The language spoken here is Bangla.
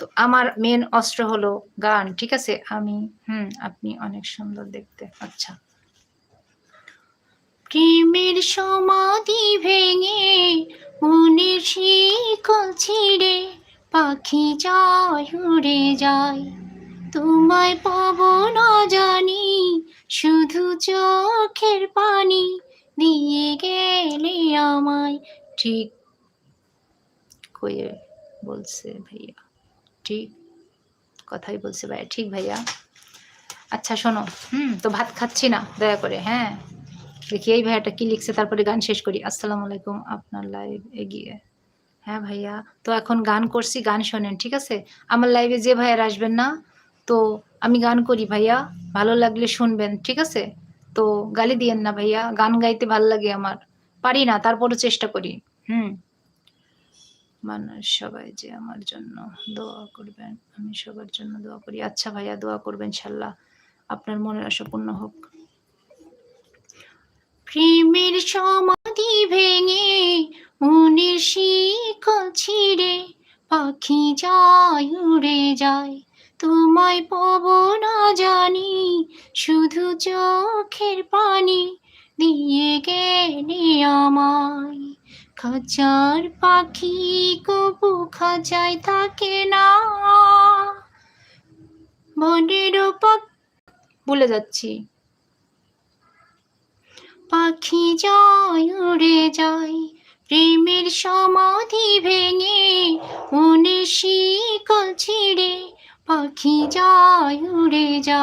তো আমার মেন অস্ত্র হলো গান, ঠিক আছে? আমি আপনি অনেক সুন্দর দেখতে। আচ্ছা। প্রেমের সমাধি ভেঙে মনের শিকল ছিঁড়ে পাখি যায় উড়ে যায়, তোমায় পাবো না জানি, শুধু চোখের পানি দিয়ে গেলে আমায়। ঠিক কয়ে বলছে ভাইয়া, ঠিক কথাই বলছে ভাইয়া, ঠিক ভাইয়া। আচ্ছা শোনো, তো ভাত খাচ্ছি না দয়া করে, হ্যাঁ। দেখি এই ভাইয়াটা কি লিখছে, তারপরে গান শেষ করি। আসসালামু আলাইকুম, আপনার লাইভ এগিয়ে। হ্যাঁ ভাইয়া, তো এখন গান করছি, গান শোনেন, ঠিক আছে? আমার লাইভে যে ভাইয়ারা আসবেন না, তো আমি গান করি ভাইয়া, ভালো লাগলে শুনবেন, ঠিক আছে? তো গালি দিয়েন না ভাইয়া, গান গাইতে ভাল লাগে আমার, পারি না তারপরও চেষ্টা করি। মানুষ সবাই যে আমার জন্য দোয়া করবেন, আমি সবার জন্য দোয়া করি। আচ্ছা ভাইয়া, দোয়া করবেন ইনশাল্লাহ, আপনার মনের আশা পূর্ণ হোক। প্রেমের সমাধি ভেঙে মনের শিকল ছিঁড়ে পাখি যায় উড়ে যায়, তোমায় পাবো না জানি, শুধু চোখের পানি দিয়ে গেলে আমায়। খাঁচার পাখি কবু খাঁচায় থাকে না, বনেরও ভুলে যাচ্ছি। পাখি যায় উড়ে যায়, প্রেমের সমাধি ভেঙে মনের শিকল ছিঁড়ে পাখি যায় উড়ে যায়।